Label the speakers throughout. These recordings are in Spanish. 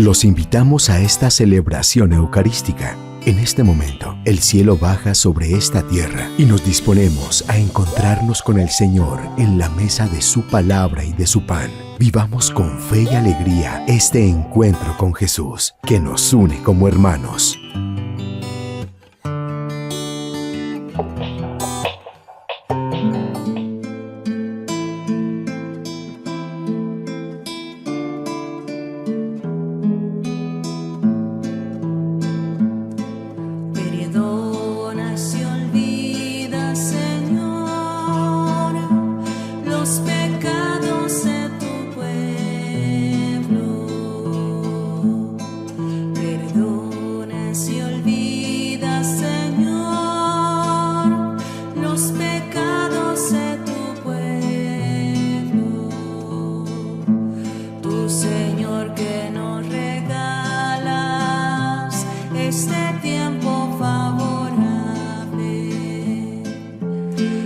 Speaker 1: Los invitamos a esta celebración eucarística. En este momento, el cielo baja sobre esta tierra y nos disponemos a encontrarnos con el Señor en la mesa de su palabra y de su pan. Vivamos con fe y alegría este encuentro con Jesús, que nos une como hermanos.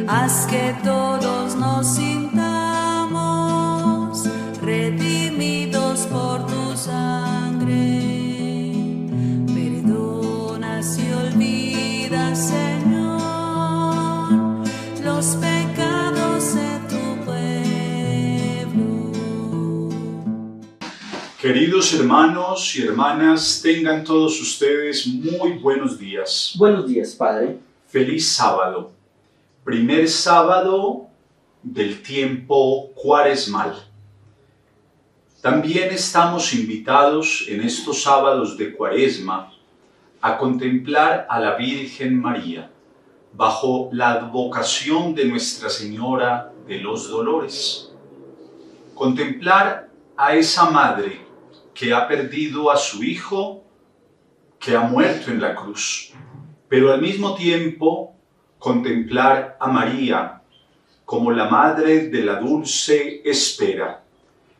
Speaker 2: Haz que todos nos sintamos redimidos por tu sangre. Perdonas y olvidas, Señor, los pecados de tu pueblo.
Speaker 3: Queridos hermanos y hermanas, tengan todos ustedes muy buenos días.
Speaker 4: Buenos días, Padre.
Speaker 3: Feliz sábado. Primer sábado del tiempo cuaresmal. También estamos invitados en estos sábados de Cuaresma a contemplar a la Virgen María bajo la advocación de Nuestra Señora de los Dolores. Contemplar a esa madre que ha perdido a su hijo, que ha muerto en la cruz, pero al mismo tiempo contemplar a María como la madre de la dulce espera,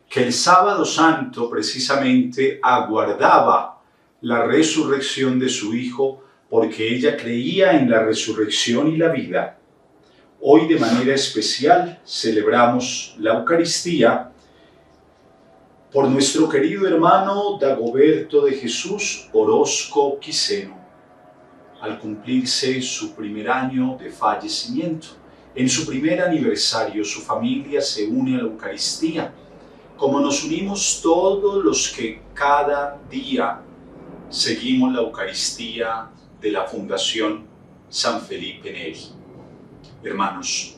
Speaker 3: que el sábado santo precisamente aguardaba la resurrección de su hijo porque ella creía en la resurrección y la vida. Hoy de manera especial celebramos la Eucaristía por nuestro querido hermano Dagoberto de Jesús Orozco Quiseno, al cumplirse su primer año de fallecimiento. En su primer aniversario, su familia se une a la Eucaristía, como nos unimos todos los que cada día seguimos la Eucaristía de la Fundación San Felipe Neri. Hermanos,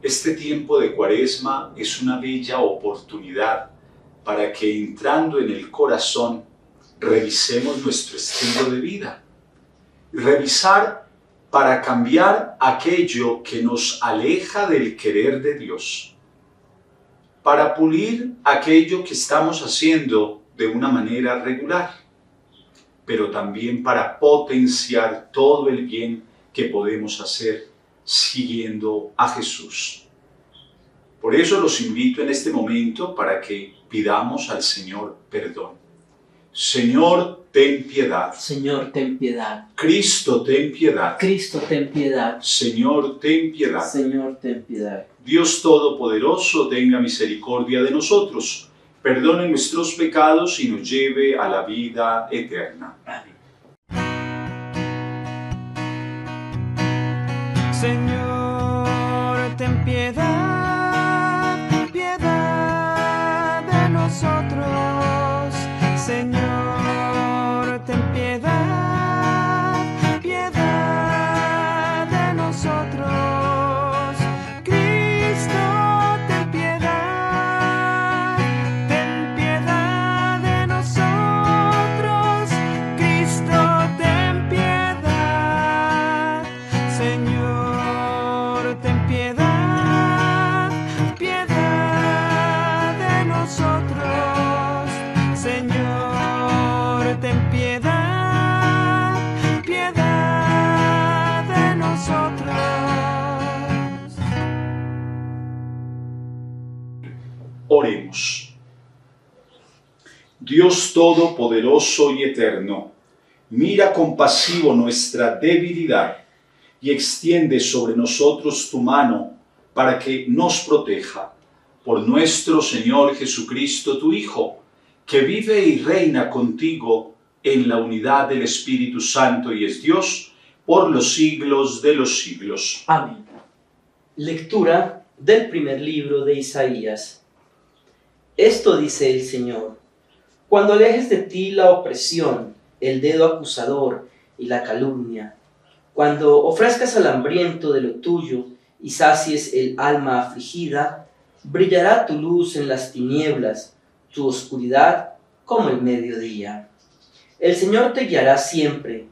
Speaker 3: este tiempo de Cuaresma es una bella oportunidad para que, entrando en el corazón, revisemos nuestro estilo de vida. Revisar para cambiar aquello que nos aleja del querer de Dios, para pulir aquello que estamos haciendo de una manera regular, pero también para potenciar todo el bien que podemos hacer siguiendo a Jesús. Por eso los invito en este momento para que pidamos al Señor perdón. Señor, ten piedad.
Speaker 4: Señor, ten piedad.
Speaker 3: Cristo, ten piedad.
Speaker 4: Cristo, ten piedad.
Speaker 3: Señor, ten piedad.
Speaker 4: Señor, ten piedad.
Speaker 3: Dios Todopoderoso, tenga misericordia de nosotros, perdone nuestros pecados y nos lleve a la vida eterna.
Speaker 4: Amén.
Speaker 5: Señor, ten piedad, piedad de nosotros. Señor, ten piedad, piedad de nosotros. Cristo, ten piedad de nosotros. Cristo, ten piedad. Señor, ten piedad, piedad de nosotros. Señor, ten piedad, piedad de nosotros.
Speaker 3: Oremos. Dios Todopoderoso y Eterno, mira compasivo nuestra debilidad y extiende sobre nosotros tu mano para que nos proteja. Por nuestro Señor Jesucristo, tu Hijo, que vive y reina contigo en la unidad del Espíritu Santo y es Dios por los siglos de los siglos.
Speaker 4: Amén.
Speaker 6: Lectura del primer libro de Isaías. Esto dice el Señor: cuando alejes de ti la opresión, el dedo acusador y la calumnia, cuando ofrezcas al hambriento de lo tuyo y sacies el alma afligida, brillará tu luz en las tinieblas, tu oscuridad como el mediodía. El Señor te guiará siempre,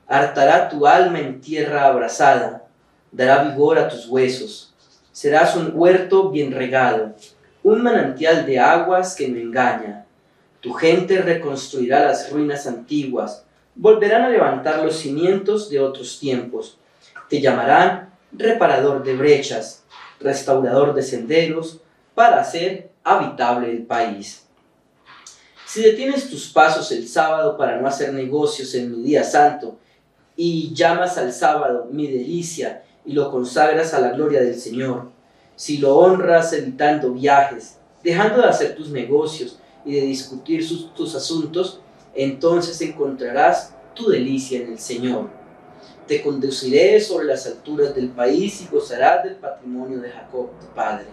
Speaker 6: hartará tu alma en tierra abrasada, dará vigor a tus huesos. Serás un huerto bien regado, un manantial de aguas que no engaña. Tu gente reconstruirá las ruinas antiguas, volverán a levantar los cimientos de otros tiempos. Te llamarán reparador de brechas, restaurador de senderos, para hacer habitable el país. Si detienes tus pasos el sábado para no hacer negocios en mi día santo, y llamas al sábado mi delicia y lo consagras a la gloria del Señor, si lo honras evitando viajes, dejando de hacer tus negocios y de discutir tus asuntos, entonces encontrarás tu delicia en el Señor. Te conduciré sobre las alturas del país y gozarás del patrimonio de Jacob tu padre.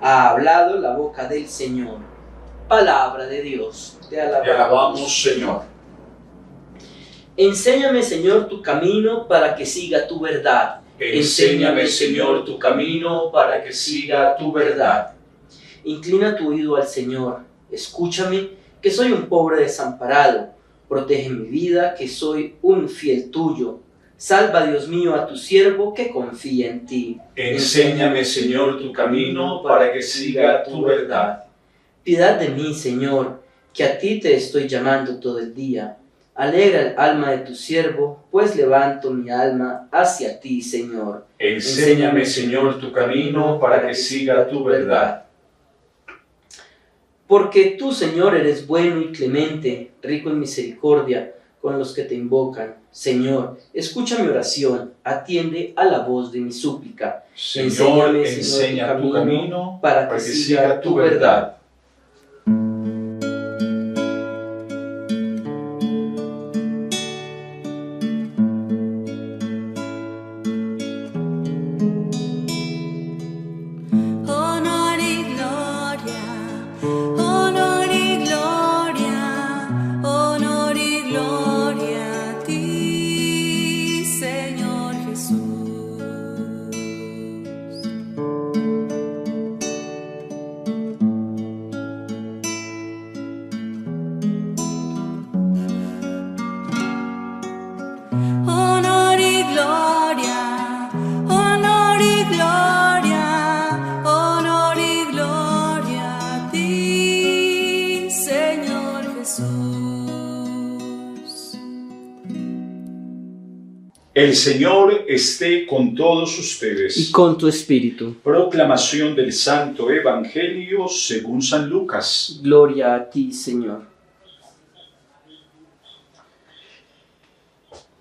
Speaker 6: Ha hablado la boca del Señor. Palabra de Dios. Te
Speaker 3: alabamos, Señor.
Speaker 6: Enséñame, Señor, tu camino para que siga tu verdad.
Speaker 3: Enséñame, Señor, tu camino para que siga tu verdad.
Speaker 6: Inclina tu oído al Señor. Escúchame, que soy un pobre desamparado. Protege mi vida, que soy un fiel tuyo. Salva, Dios mío, a tu siervo que confía en ti.
Speaker 3: Enséñame, Señor, tu camino para que siga tu verdad.
Speaker 6: Piedad de mí, Señor, que a ti te estoy llamando todo el día. Alegra el alma de tu siervo, pues levanto mi alma hacia ti, Señor.
Speaker 3: Enséñame, Señor, tu camino para que siga tu verdad.
Speaker 6: Porque tú, Señor, eres bueno y clemente, rico en misericordia con los que te invocan. Señor, escucha mi oración, atiende a la voz de mi súplica.
Speaker 3: Señor, enseña tu camino para que siga tu verdad.
Speaker 2: Honor y gloria, honor y gloria, honor y gloria a ti, Señor Jesús. Honor y gloria, honor y gloria, honor y gloria a ti, Señor Jesús.
Speaker 3: El Señor esté con todos ustedes.
Speaker 6: Y con tu espíritu.
Speaker 3: Proclamación del Santo Evangelio según San Lucas.
Speaker 6: Gloria a ti, Señor.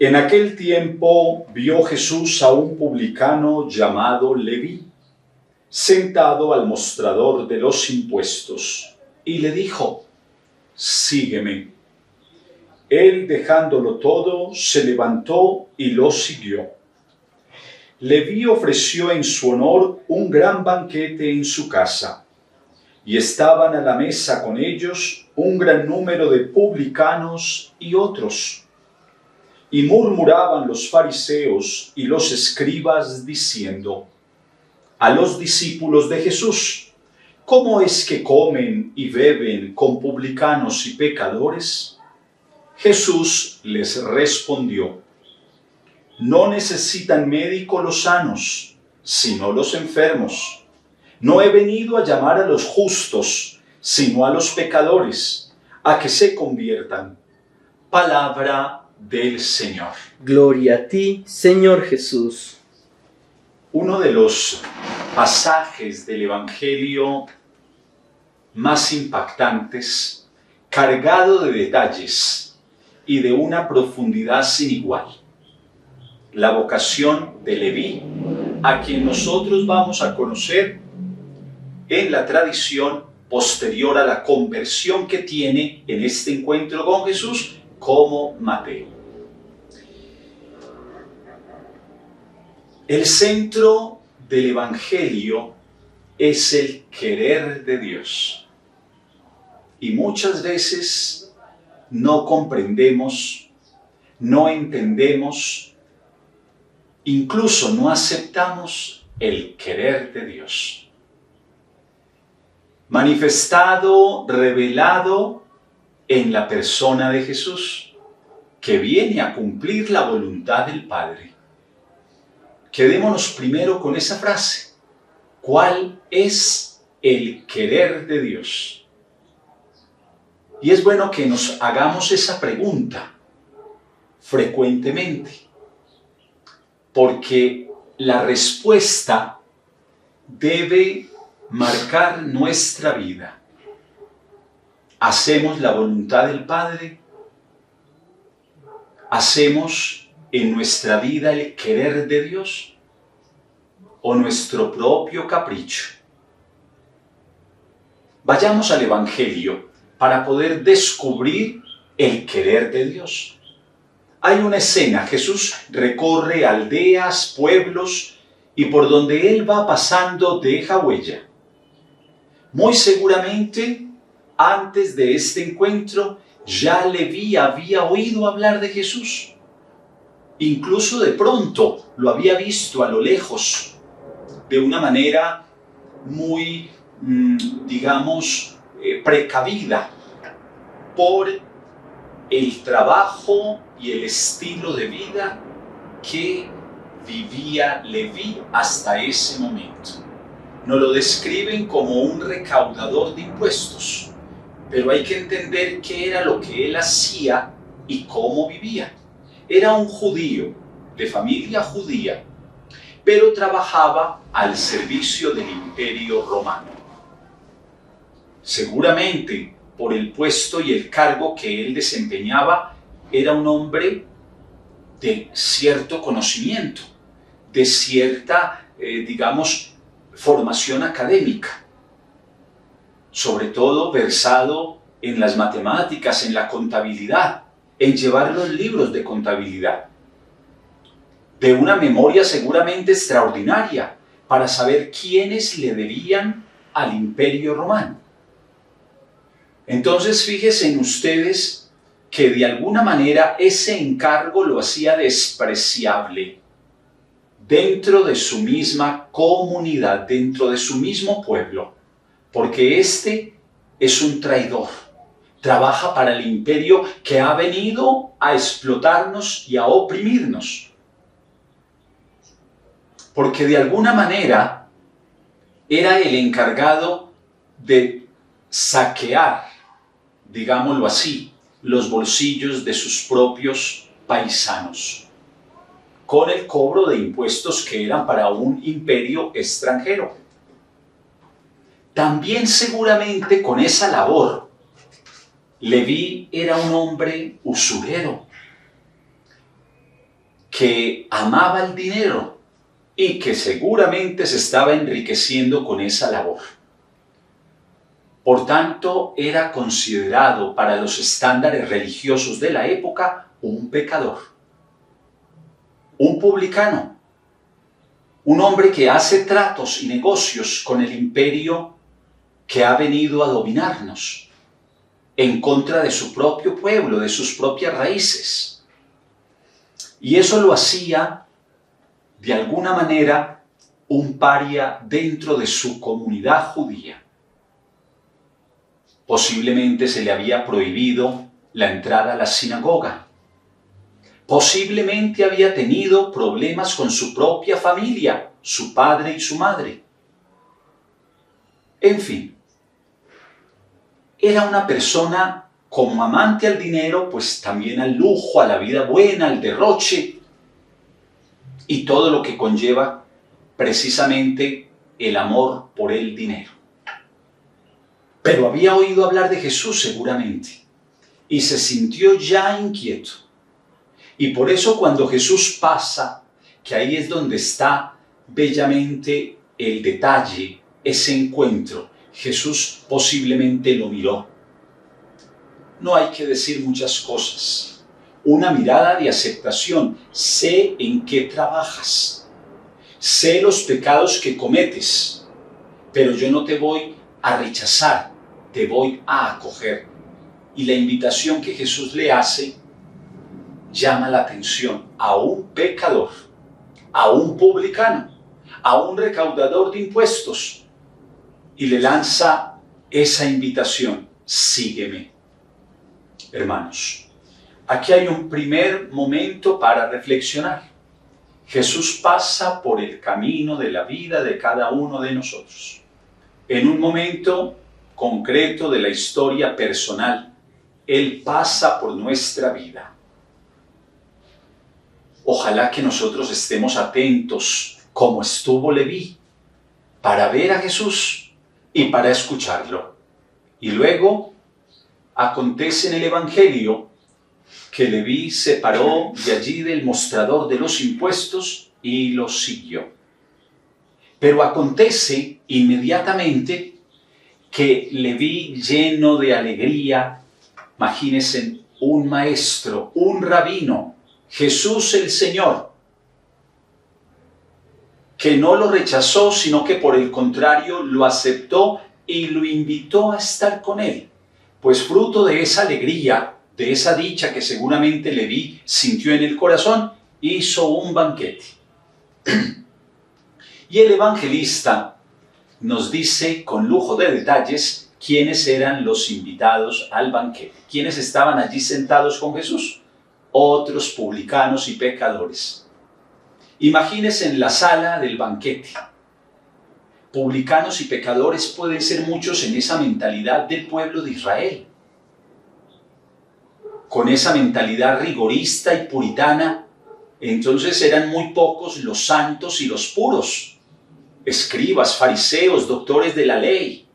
Speaker 3: En aquel tiempo vio Jesús a un publicano llamado Leví, sentado al mostrador de los impuestos, y le dijo: sígueme. Él, dejándolo todo, se levantó y lo siguió. Leví ofreció en su honor un gran banquete en su casa, y estaban a la mesa con ellos un gran número de publicanos y otros. Y murmuraban los fariseos y los escribas diciendo a los discípulos de Jesús: ¿cómo es que comen y beben con publicanos y pecadores? Jesús les respondió: no necesitan médico los sanos, sino los enfermos. No he venido a llamar a los justos, sino a los pecadores, a que se conviertan. Palabra del Señor.
Speaker 6: Gloria a ti, Señor Jesús.
Speaker 3: Uno de los pasajes del Evangelio más impactantes, cargado de detalles y de una profundidad sin igual. La vocación de Leví, a quien nosotros vamos a conocer en la tradición posterior a la conversión que tiene en este encuentro con Jesús, como Mateo. El centro del Evangelio es el querer de Dios. Y muchas veces no comprendemos, no entendemos, incluso no aceptamos el querer de Dios. Manifestado, revelado en la persona de Jesús, que viene a cumplir la voluntad del Padre. Quedémonos primero con esa frase. ¿Cuál es el querer de Dios? Y es bueno que nos hagamos esa pregunta frecuentemente, porque la respuesta debe marcar nuestra vida. ¿Hacemos la voluntad del Padre? ¿Hacemos en nuestra vida el querer de Dios? ¿O nuestro propio capricho? Vayamos al Evangelio para poder descubrir el querer de Dios. Hay una escena, Jesús recorre aldeas, pueblos, y por donde Él va pasando deja huella. Muy seguramente, antes de este encuentro, ya Leví había oído hablar de Jesús. Incluso de pronto lo había visto a lo lejos, de una manera muy, precavida, por el trabajo y el estilo de vida que vivía Leví hasta ese momento. Nos lo describen como un recaudador de impuestos, pero hay que entender qué era lo que él hacía y cómo vivía. Era un judío, de familia judía, pero trabajaba al servicio del Imperio Romano. Seguramente, por el puesto y el cargo que él desempeñaba, era un hombre de cierto conocimiento, de cierta, formación académica, sobre todo versado en las matemáticas, en la contabilidad, en llevar los libros de contabilidad, de una memoria seguramente extraordinaria para saber quiénes le debían al Imperio Romano. Entonces, fíjense en ustedes que de alguna manera ese encargo lo hacía despreciable dentro de su misma comunidad, dentro de su mismo pueblo, porque este es un traidor. Trabaja para el imperio que ha venido a explotarnos y a oprimirnos. Porque de alguna manera era el encargado de saquear, digámoslo así, los bolsillos de sus propios paisanos, con el cobro de impuestos que eran para un imperio extranjero. También seguramente con esa labor, Leví era un hombre usurero, que amaba el dinero y que seguramente se estaba enriqueciendo con esa labor. Por tanto, era considerado para los estándares religiosos de la época un pecador, un publicano, un hombre que hace tratos y negocios con el imperio que ha venido a dominarnos, en contra de su propio pueblo, de sus propias raíces. Y eso lo hacía, de alguna manera, un paria dentro de su comunidad judía. Posiblemente se le había prohibido la entrada a la sinagoga. Posiblemente había tenido problemas con su propia familia, su padre y su madre. En fin, era una persona como amante al dinero, pues también al lujo, a la vida buena, al derroche y todo lo que conlleva precisamente el amor por el dinero. Pero había oído hablar de Jesús seguramente y se sintió ya inquieto. Y por eso cuando Jesús pasa, que ahí es donde está bellamente el detalle, ese encuentro, Jesús posiblemente lo miró. No hay que decir muchas cosas. Una mirada de aceptación. Sé en qué trabajas. Sé los pecados que cometes. Pero yo no te voy a rechazar, te voy a acoger. Y la invitación que Jesús le hace llama la atención a un pecador, a un publicano, a un recaudador de impuestos, y le lanza esa invitación: sígueme. Hermanos, aquí hay un primer momento para reflexionar. Jesús pasa por el camino de la vida de cada uno de nosotros. En un momento concreto de la historia personal, Él pasa por nuestra vida. Ojalá que nosotros estemos atentos, como estuvo Leví, para ver a Jesús y para escucharlo. Y luego acontece en el Evangelio que Leví se paró de allí del mostrador de los impuestos y lo siguió. Pero acontece inmediatamente que Leví, lleno de alegría, imagínense, un maestro, un rabino, Jesús el Señor, que no lo rechazó, sino que por el contrario lo aceptó y lo invitó a estar con él. Pues fruto de esa alegría, de esa dicha que seguramente Leví sintió en el corazón, hizo un banquete. Y el evangelista nos dice con lujo de detalles quiénes eran los invitados al banquete. ¿Quiénes estaban allí sentados con Jesús? Otros publicanos y pecadores. Imagínense en la sala del banquete. Publicanos y pecadores pueden ser muchos en esa mentalidad del pueblo de Israel. Con esa mentalidad rigorista y puritana, entonces eran muy pocos los santos y los puros. Escribas, fariseos, doctores de la ley.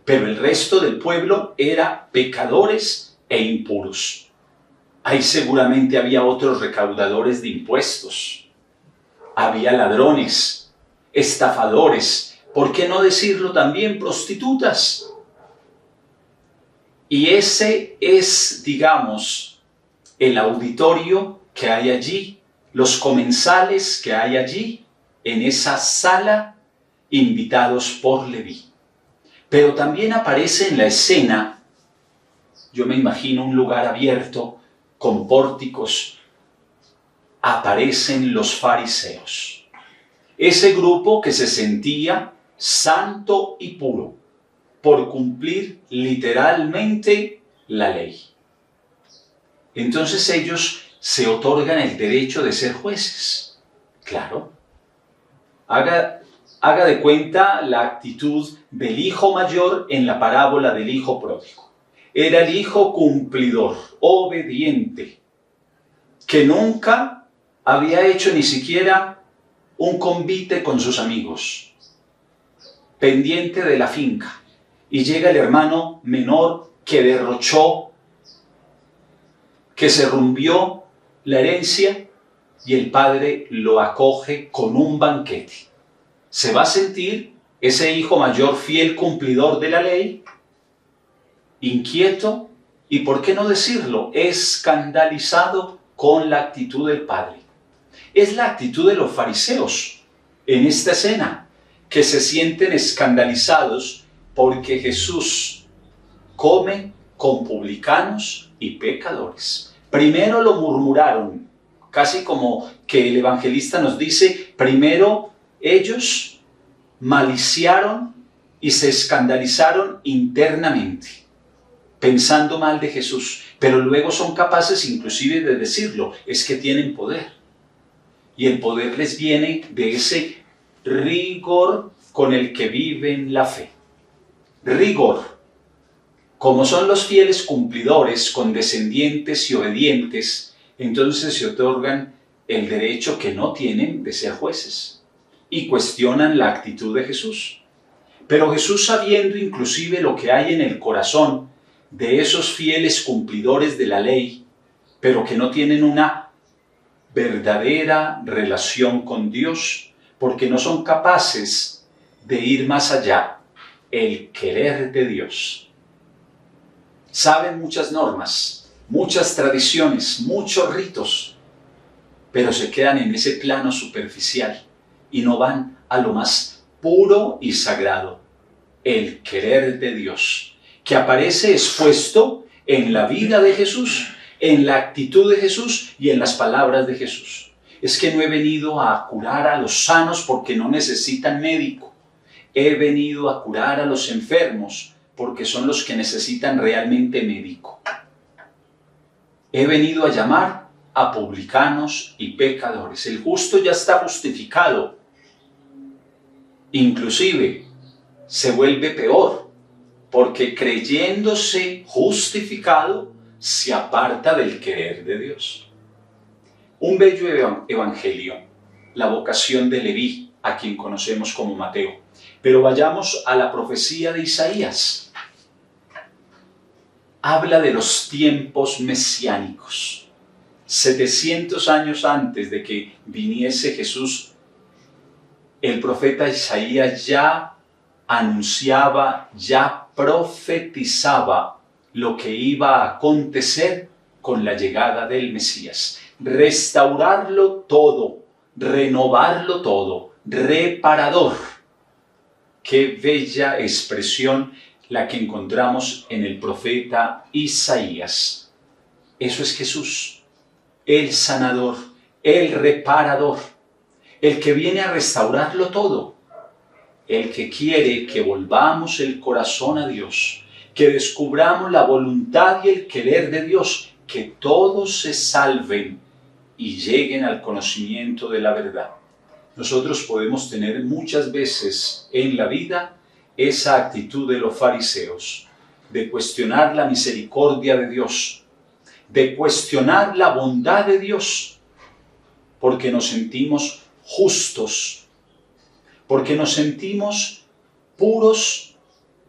Speaker 3: Pero el resto del pueblo era pecadores e impuros. Ahí seguramente había otros recaudadores de impuestos. Había ladrones, estafadores, ¿por qué no decirlo también prostitutas? Y ese es, digamos, el auditorio que hay allí, los comensales que hay allí, en esa sala, invitados por Leví. Pero también aparece en la escena, yo me imagino un lugar abierto, con pórticos, aparecen los fariseos. Ese grupo que se sentía santo y puro, por cumplir literalmente la ley. Entonces ellos se otorgan el derecho de ser jueces. Claro. Haga de cuenta la actitud del hijo mayor en la parábola del hijo pródigo. Era el hijo cumplidor, obediente, que nunca había hecho ni siquiera un convite con sus amigos, pendiente de la finca. Y llega el hermano menor que derrochó, que se rumbió la herencia, y el padre lo acoge con un banquete. ¿Se va a sentir ese hijo mayor fiel cumplidor de la ley? Inquieto, y por qué no decirlo, escandalizado con la actitud del padre. Es la actitud de los fariseos en esta escena, que se sienten escandalizados porque Jesús come con publicanos y pecadores. Primero lo murmuraron, casi como que el evangelista nos dice, primero ellos maliciaron y se escandalizaron internamente, pensando mal de Jesús, pero luego son capaces inclusive de decirlo, es que tienen poder. Y el poder les viene de ese rigor con el que viven la fe. Rigor. Como son los fieles cumplidores, condescendientes y obedientes, entonces se otorgan el derecho que no tienen de ser jueces y cuestionan la actitud de Jesús. Pero Jesús, sabiendo inclusive lo que hay en el corazón de esos fieles cumplidores de la ley, pero que no tienen una verdadera relación con Dios, porque no son capaces de ir más allá el querer de Dios. Saben muchas normas, muchas tradiciones, muchos ritos, pero se quedan en ese plano superficial y no van a lo más puro y sagrado, el querer de Dios, que aparece expuesto en la vida de Jesús, en la actitud de Jesús y en las palabras de Jesús. Es que no he venido a curar a los sanos porque no necesitan médico. He venido a curar a los enfermos porque son los que necesitan realmente médico. He venido a llamar a publicanos y pecadores. El justo ya está justificado. Inclusive se vuelve peor porque creyéndose justificado se aparta del querer de Dios. Un bello evangelio, la vocación de Leví, a quien conocemos como Mateo. Pero vayamos a la profecía de Isaías. Habla de los tiempos mesiánicos. 700 años antes de que viniese Jesús, el profeta Isaías ya anunciaba, ya profetizaba lo que iba a acontecer con la llegada del Mesías. Restaurarlo todo, renovarlo todo, reparador. Qué bella expresión la que encontramos en el profeta Isaías. Eso es Jesús, el sanador, el reparador, el que viene a restaurarlo todo, el que quiere que volvamos el corazón a Dios, que descubramos la voluntad y el querer de Dios, que todos se salven y lleguen al conocimiento de la verdad. Nosotros podemos tener muchas veces en la vida esa actitud de los fariseos, de cuestionar la misericordia de Dios, de cuestionar la bondad de Dios, porque nos sentimos justos, porque nos sentimos puros,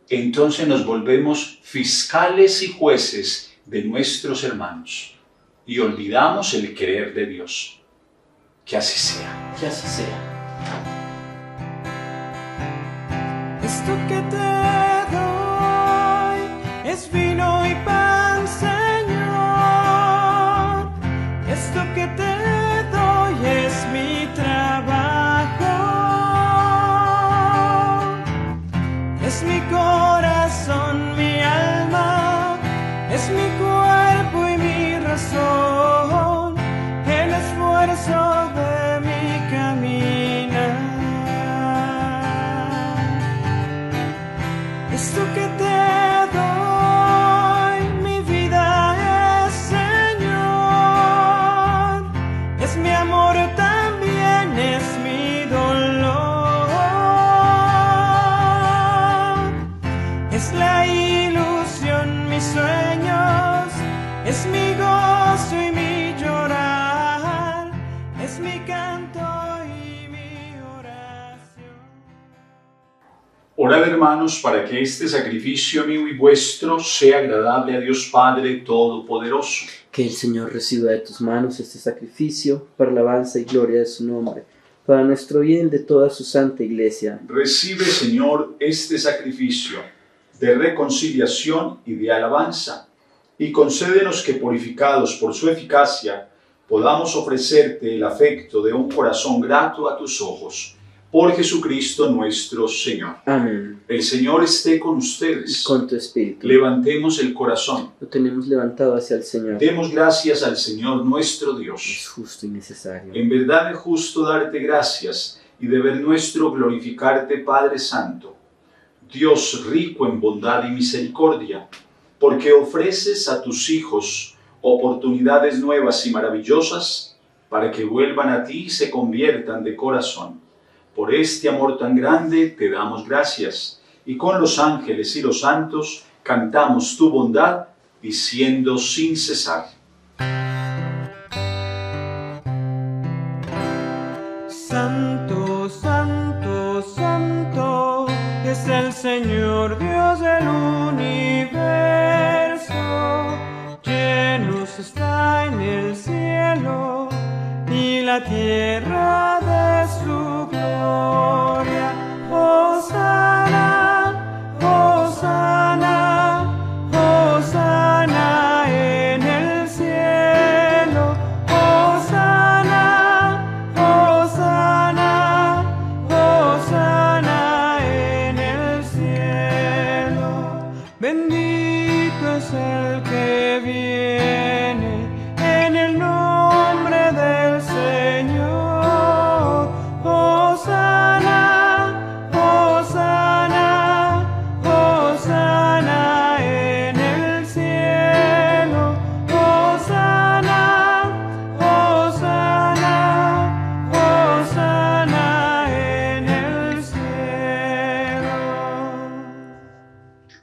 Speaker 3: entonces nos volvemos fiscales y jueces de nuestros hermanos y olvidamos el querer de Dios. Que así sea.
Speaker 6: Que así sea.
Speaker 5: Esto que te doy es vino y pan, Señor. Esto que te doy es mi trabajo, es mi corazón, mi alma, es mi cuerpo y mi razón, el esfuerzo de mi caminar. Esto que te doy, mi vida es, Señor, es mi amor, también es mi dolor, es la ilusión, mis sueños, es mi gozo y mi llorar, es mi canto y mi oración.
Speaker 3: Orad, hermanos, para que este sacrificio mío y vuestro sea agradable a Dios Padre Todopoderoso.
Speaker 4: Que el Señor reciba de tus manos este sacrificio para alabanza y gloria de su nombre, para nuestro bien de toda su santa iglesia.
Speaker 3: Recibe, Señor, este sacrificio de reconciliación y de alabanza, y concédenos que, purificados por su eficacia, podamos ofrecerte el afecto de un corazón grato a tus ojos. Por Jesucristo nuestro Señor.
Speaker 4: Amén.
Speaker 3: El Señor esté con ustedes.
Speaker 4: Con tu espíritu.
Speaker 3: Levantemos el corazón.
Speaker 4: Lo tenemos levantado hacia el Señor.
Speaker 3: Demos gracias al Señor nuestro
Speaker 4: Es
Speaker 3: Dios.
Speaker 4: justo y necesario.
Speaker 3: En verdad es justo darte gracias y deber nuestro glorificarte, Padre Santo, Dios rico en bondad y misericordia, porque ofreces a tus hijos oportunidades nuevas y maravillosas para que vuelvan a ti y se conviertan de corazón. Por este amor tan grande te damos gracias, y con los ángeles y los santos cantamos tu bondad, diciendo sin cesar.
Speaker 5: Santo, santo, santo es el Señor Dios del universo. Llenos está en el cielo y la tierra de su gloria. Hosana, es el que viene en el nombre del Señor. Hosana, Hosana, Hosana en el cielo. Hosana, Hosana, Hosana en el cielo.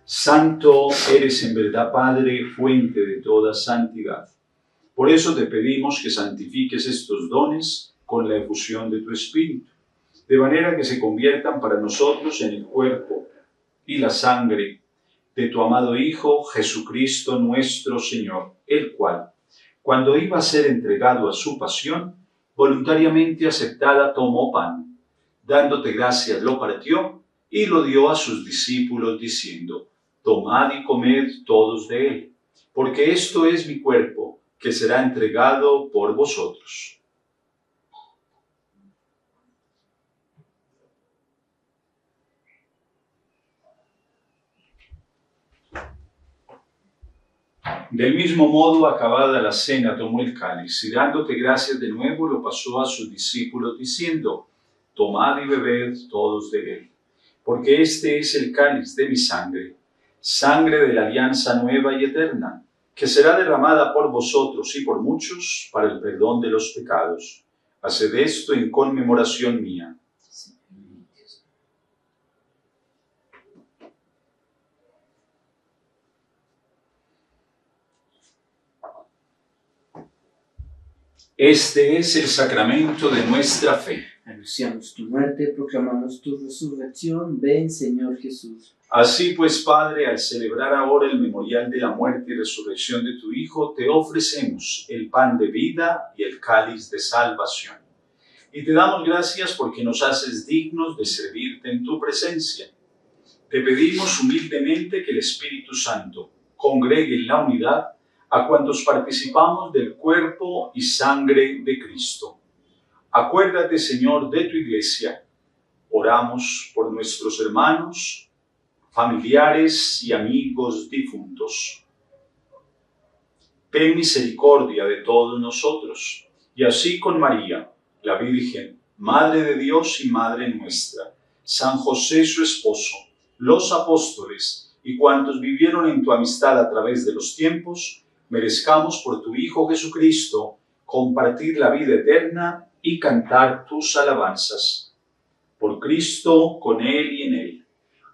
Speaker 3: Santo eres en verdad, Padre, fuente de toda santidad. Por eso te pedimos que santifiques estos dones con la efusión de tu Espíritu, de manera que se conviertan para nosotros en el cuerpo y la sangre de tu amado Hijo, Jesucristo nuestro Señor, el cual, cuando iba a ser entregado a su pasión, voluntariamente aceptada tomó pan, dándote gracias lo partió y lo dio a sus discípulos diciendo: tomad y comed todos de él, porque esto es mi cuerpo, que será entregado por vosotros. Del mismo modo, acabada la cena, tomó el cáliz y dándote gracias de nuevo, lo pasó a sus discípulos diciendo: tomad y bebed todos de él, porque este es el cáliz de mi sangre, sangre de la alianza nueva y eterna, que será derramada por vosotros y por muchos para el perdón de los pecados. Haced esto en conmemoración mía. Este es el sacramento de nuestra fe.
Speaker 4: Anunciamos tu muerte, proclamamos tu resurrección. Ven, Señor Jesús.
Speaker 3: Así pues, Padre, al celebrar ahora el memorial de la muerte y resurrección de tu Hijo, te ofrecemos el pan de vida y el cáliz de salvación. Y te damos gracias porque nos haces dignos de servirte en tu presencia. Te pedimos humildemente que el Espíritu Santo congregue en la unidad a cuantos participamos del cuerpo y sangre de Cristo. Acuérdate, Señor, de tu Iglesia. Oramos por nuestros hermanos, familiares y amigos difuntos. Ten misericordia de todos nosotros, y así con María, la Virgen, Madre de Dios y Madre nuestra, San José su esposo, los apóstoles y cuantos vivieron en tu amistad a través de los tiempos, merezcamos por tu Hijo Jesucristo compartir la vida eterna y cantar tus alabanzas. Por Cristo, con Él y en Él.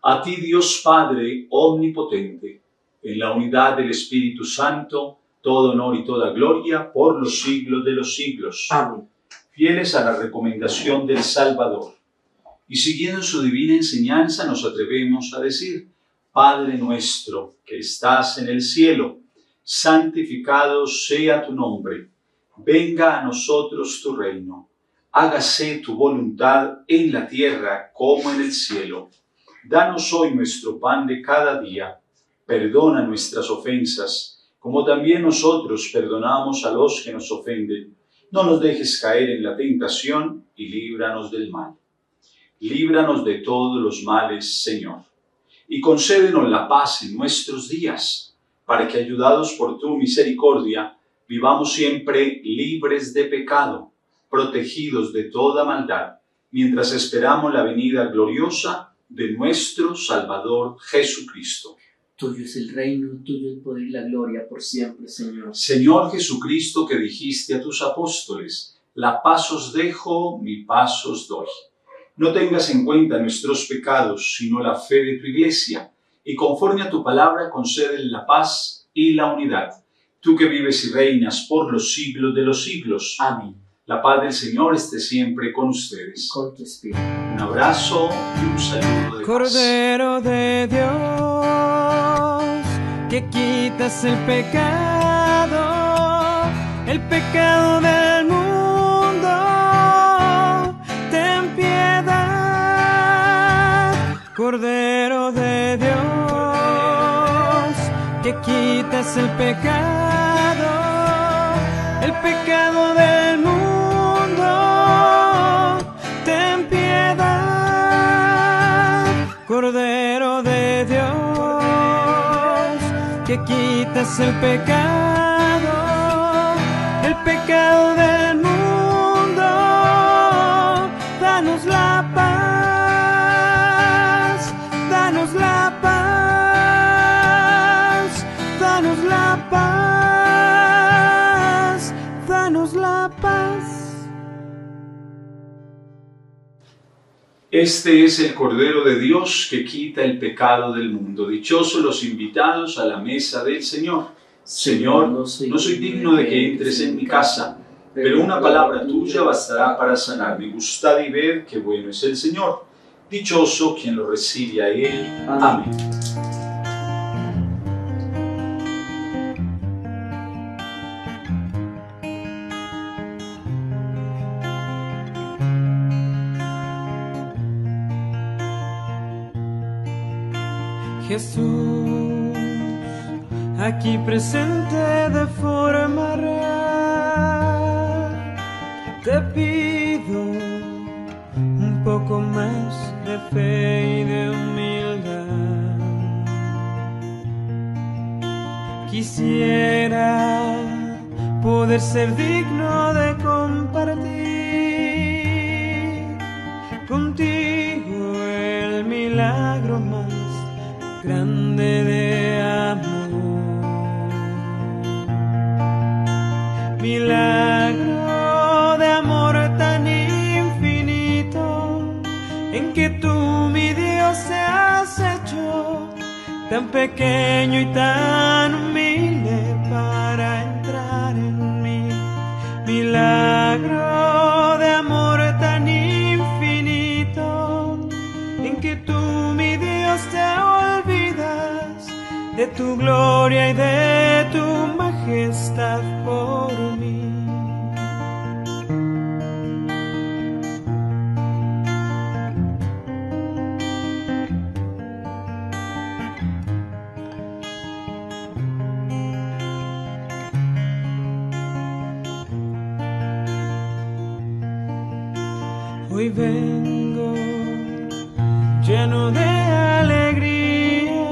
Speaker 3: A ti, Dios Padre omnipotente, en la unidad del Espíritu Santo, todo honor y toda gloria por los siglos de los siglos.
Speaker 4: Amén.
Speaker 3: Fieles a la recomendación del Salvador y siguiendo su divina enseñanza nos atrevemos a decir: Padre nuestro que estás en el cielo, santificado sea tu nombre. Venga a nosotros tu reino. Hágase tu voluntad en la tierra como en el cielo. Danos hoy nuestro pan de cada día. Perdona nuestras ofensas, como también nosotros perdonamos a los que nos ofenden. No nos dejes caer en la tentación y líbranos del mal. Líbranos de todos los males, Señor, y concédenos la paz en nuestros días, para que, ayudados por tu misericordia, vivamos siempre libres de pecado, protegidos de toda maldad, mientras esperamos la venida gloriosa de nuestro Salvador Jesucristo.
Speaker 4: Tuyo es el reino, tuyo el poder y la gloria por siempre, Señor.
Speaker 3: Señor Jesucristo, que dijiste a tus apóstoles: la paz os dejo, mi paz os doy. No tengas en cuenta nuestros pecados, sino la fe de tu Iglesia, y conforme a tu palabra concédele la paz y la unidad. Tú que vives y reinas por los siglos de los siglos.
Speaker 4: Amén.
Speaker 3: La paz del Señor esté siempre con ustedes.
Speaker 4: Con tu espíritu.
Speaker 3: Un abrazo y un saludo de paz.
Speaker 5: Cordero de Dios, que quitas el pecado del mundo, ten piedad. Cordero de Dios, que quitas el pecado del mundo, ten piedad. Cordero de Dios, que quitas el pecado del mundo. Danos la paz, danos la paz, danos la paz, danos la paz.
Speaker 3: Este es el Cordero de Dios que quita el pecado del mundo. Dichosos los invitados a la mesa del Señor. Señor, no soy digno de que entres en mi casa, pero una palabra tuya bastará para sanarme. Gustad y ver qué bueno es el Señor. Dichoso quien lo recibe a Él. Amén.
Speaker 5: Jesús, aquí presente de forma real, te pido un poco más de fe y de humildad. Quisiera poder ser digno de compartir contigo el milagro más grande de amor, milagro de amor tan infinito, en que tú, mi Dios, te has hecho tan pequeño y tan humilde para entrar en mí. Milagro de amor tan infinito, en que tú, mi Dios, te olvidas de tu gloria y de tu majestad por mí. Hoy vengo lleno de alegría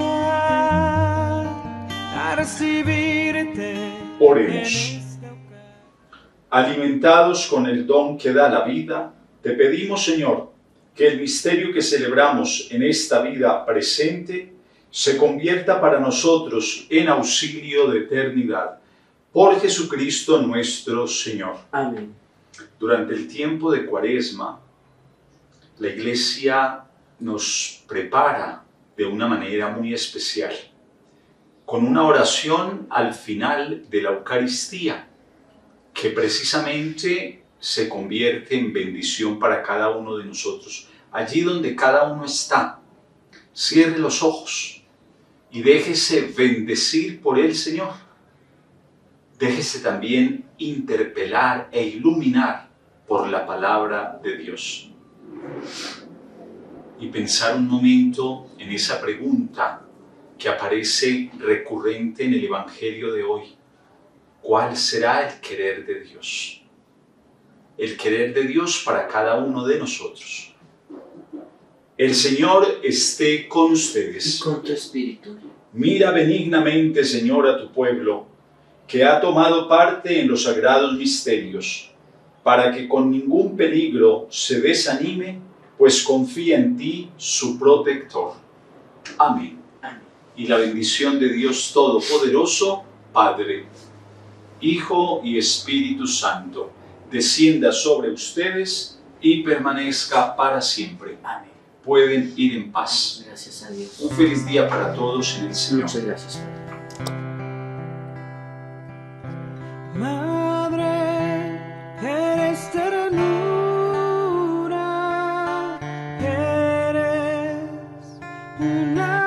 Speaker 5: a recibirte.
Speaker 3: Oremos. Alimentados con el don que da la vida, te pedimos, Señor, que el misterio que celebramos en esta vida presente se convierta para nosotros en auxilio de eternidad. Por Jesucristo nuestro Señor.
Speaker 4: Amén.
Speaker 3: Durante el tiempo de Cuaresma, la Iglesia nos prepara de una manera muy especial, con una oración al final de la Eucaristía, que precisamente se convierte en bendición para cada uno de nosotros. Allí donde cada uno está, cierre los ojos y déjese bendecir por el Señor. Déjese también interpelar e iluminar por la palabra de Dios. Y pensar un momento en esa pregunta que aparece recurrente en el Evangelio de hoy. ¿Cuál será el querer de Dios? El querer de Dios para cada uno de nosotros. El Señor esté con ustedes.
Speaker 4: Y con tu espíritu.
Speaker 3: Mira benignamente, Señor, a tu pueblo, que ha tomado parte en los sagrados misterios, para que con ningún peligro se desanime, pues confía en ti, su protector. Amén.
Speaker 4: Amén.
Speaker 3: Y la bendición de Dios Todopoderoso, Padre, Hijo y Espíritu Santo, descienda sobre ustedes y permanezca para siempre.
Speaker 4: Amén.
Speaker 3: Pueden ir en paz.
Speaker 4: Gracias a Dios.
Speaker 3: Un feliz día para todos en el Señor.
Speaker 4: Muchas gracias, Padre.
Speaker 5: Madre, eres ternura, eres una